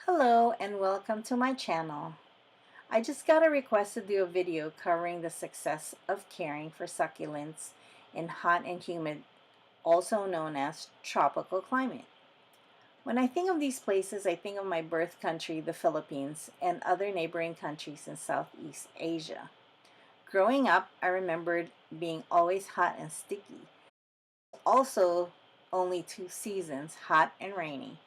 Hello and welcome to my channel. I just got a request to do a video covering the success of caring for succulents in hot and humid, also known as tropical climate. When I think of these places, I think of my birth country, the Philippines, and other neighboring countries in Southeast Asia. Growing up, I remembered being always hot and sticky. Also, only two seasons, hot and rainy.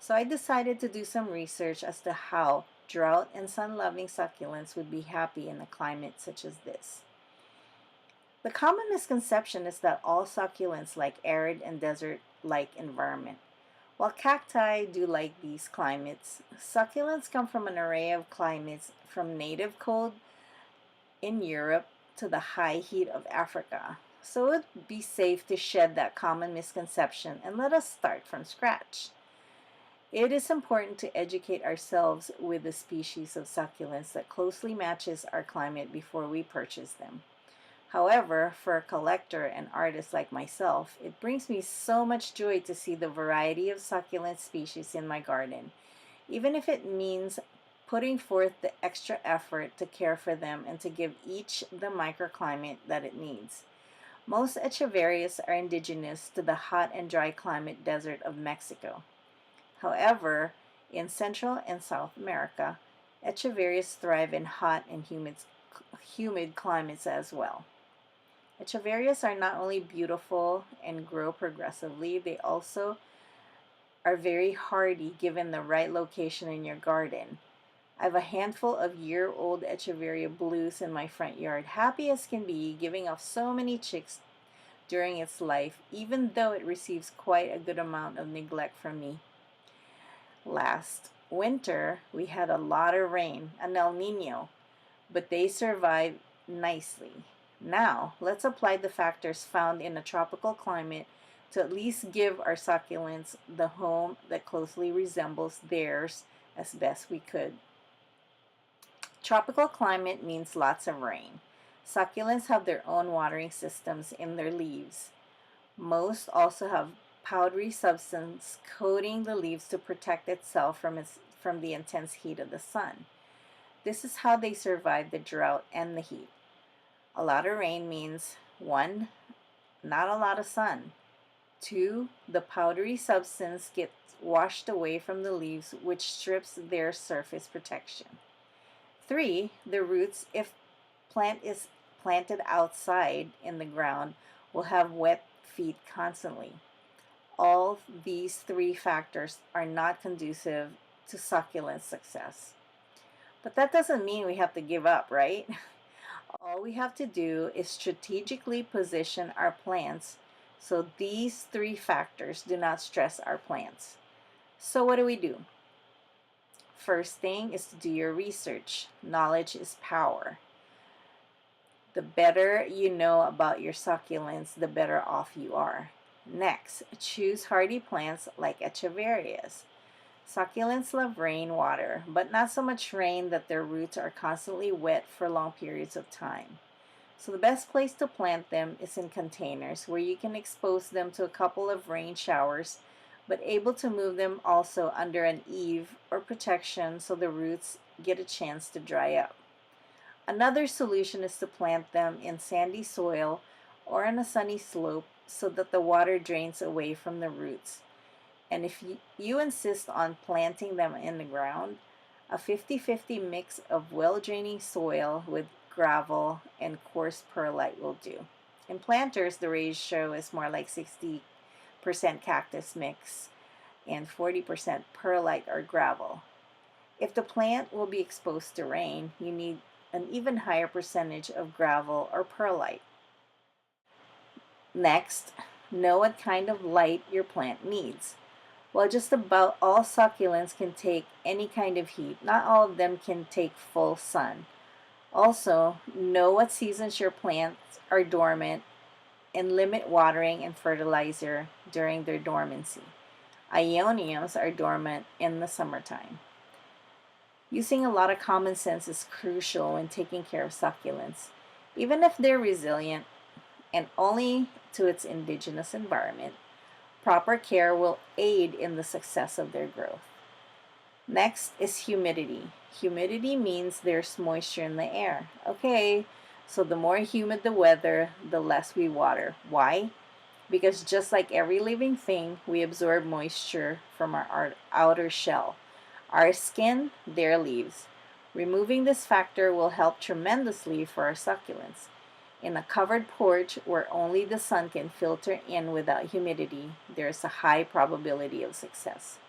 So I decided to do some research as to how drought and sun-loving succulents would be happy in a climate such as this. The common misconception is that all succulents like arid and desert-like environment. While cacti do like these climates, succulents come from an array of climates from native cold in Europe to the high heat of Africa. So it would be safe to shed that common misconception and let us start from scratch. It is important to educate ourselves with the species of succulents that closely matches our climate before we purchase them. However, for a collector and artist like myself, it brings me so much joy to see the variety of succulent species in my garden, even if it means putting forth the extra effort to care for them and to give each the microclimate that it needs. Most echeverias are indigenous to the hot and dry climate desert of Mexico. However, in Central and South America, echeverias thrive in hot and humid climates as well. Echeverias are not only beautiful and grow progressively, they also are very hardy given the right location in your garden. I have a handful of year-old Echeveria blues in my front yard, happy as can be, giving off so many chicks during its life, even though it receives quite a good amount of neglect from me. Last winter, we had a lot of rain, an El Nino, but they survived nicely. Now, let's apply the factors found in a tropical climate to at least give our succulents the home that closely resembles theirs as best we could. Tropical climate means lots of rain. Succulents have their own watering systems in their leaves. Most also have powdery substance coating the leaves to protect itself from the intense heat of the sun. This is how they survive the drought and the heat. A lot of rain means 1. Not a lot of sun. 2. The powdery substance gets washed away from the leaves, which strips their surface protection. 3. The roots, if plant is planted outside in the ground, will have wet feet constantly. All these three factors are not conducive to succulent success. But that doesn't mean we have to give up, right? All we have to do is strategically position our plants so these three factors do not stress our plants. So what do? First thing is to do your research. Knowledge is power. The better you know about your succulents, the better off you are. Next, choose hardy plants like echeverias. Succulents love rainwater, but not so much rain that their roots are constantly wet for long periods of time. So the best place to plant them is in containers where you can expose them to a couple of rain showers, but able to move them also under an eave or protection so the roots get a chance to dry up. Another solution is to plant them in sandy soil or on a sunny slope so that the water drains away from the roots. And if you insist on planting them in the ground, a 50-50 mix of well-draining soil with gravel and coarse perlite will do. In planters, the ratio is more like 60% cactus mix and 40% perlite or gravel. If the plant will be exposed to rain, you need an even higher percentage of gravel or perlite. Next, know what kind of light your plant needs. While just about all succulents can take any kind of heat, not all of them can take full sun. Also, know what seasons your plants are dormant and limit watering and fertilizer during their dormancy. Ioniums are dormant in the summertime. Using a lot of common sense is crucial when taking care of succulents. Even if they're resilient and only to its indigenous environment, proper care will aid in the success of their growth. Next is humidity. Humidity means there's moisture in the air. Okay, so the more humid the weather, the less we water. Why? Because just like every living thing, we absorb moisture from our outer shell. Our skin, their leaves. Removing this factor will help tremendously for our succulents. In a covered porch where only the sun can filter in without humidity, there is a high probability of success.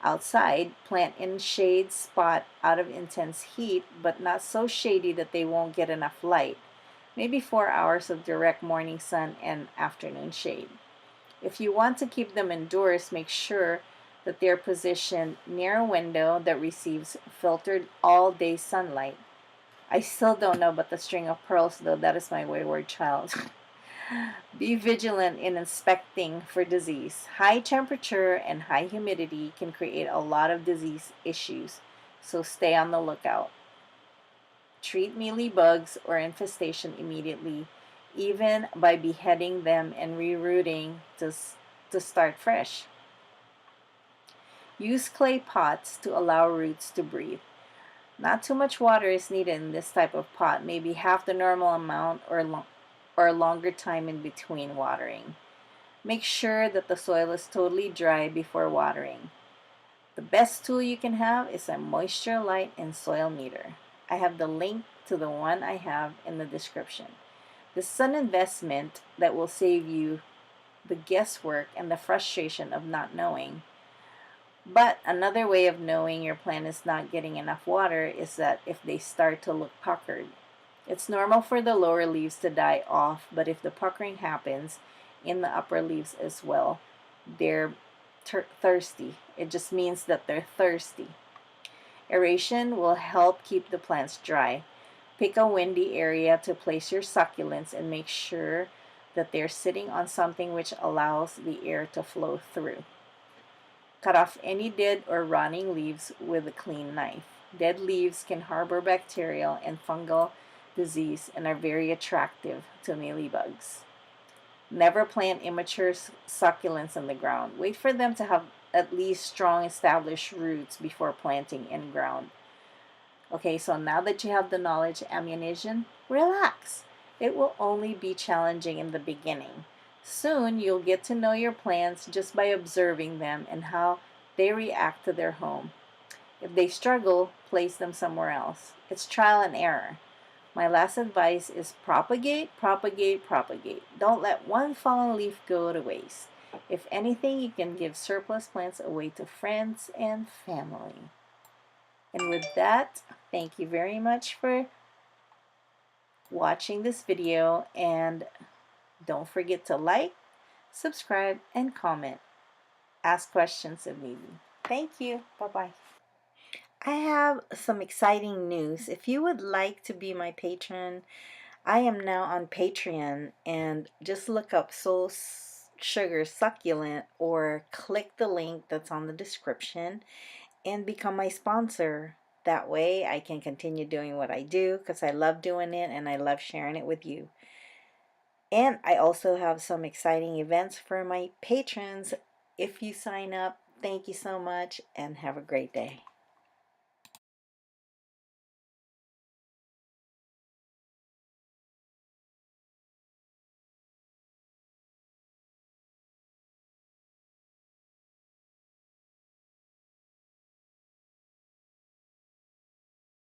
Outside, plant in shade spot out of intense heat, but not so shady that they won't get enough light. Maybe 4 hours of direct morning sun and afternoon shade. If you want to keep them indoors, make sure that they're positioned near a window that receives filtered all day sunlight. I still don't know about the string of pearls, though. That is my wayward child. Be vigilant in inspecting for disease. High temperature and high humidity can create a lot of disease issues, so stay on the lookout. Treat mealybugs or infestation immediately, even by beheading them and rerooting to start fresh. Use clay pots to allow roots to breathe. Not too much water is needed in this type of pot, maybe half the normal amount or longer time in between watering. Make sure that the soil is totally dry before watering. The best tool you can have is a moisture light and soil meter. I have the link to the one I have in the description. This is an investment that will save you the guesswork and the frustration of not knowing. But another way of knowing your plant is not getting enough water is that if they start to look puckered. It's normal for the lower leaves to die off, but if the puckering happens in the upper leaves as well, they're thirsty. It just means that they're thirsty. Aeration will help keep the plants dry. Pick a windy area to place your succulents and make sure that they're sitting on something which allows the air to flow through. Cut off any dead or rotting leaves with a clean knife. Dead leaves can harbor bacterial and fungal disease and are very attractive to mealybugs. Never plant immature succulents in the ground. Wait for them to have at least strong established roots before planting in ground. Okay, so now that you have the knowledge ammunition, relax. It will only be challenging in the beginning. Soon you'll get to know your plants just by observing them and how they react to their home. If they struggle, place them somewhere else. It's trial and error. My last advice is propagate, propagate, propagate. Don't let one fallen leaf go to waste. If anything, you can give surplus plants away to friends and family. And with that, thank you very much for watching this video, and don't forget to like, subscribe, and comment. Ask questions if needed. Thank you. Bye-bye. I have some exciting news. If you would like to be my patron, I am now on Patreon, and just look up Soul Sugar Succulent or click the link that's on the description and become my sponsor. That way I can continue doing what I do because I love doing it and I love sharing it with you. And I also have some exciting events for my patrons. If you sign up, thank you so much and have a great day.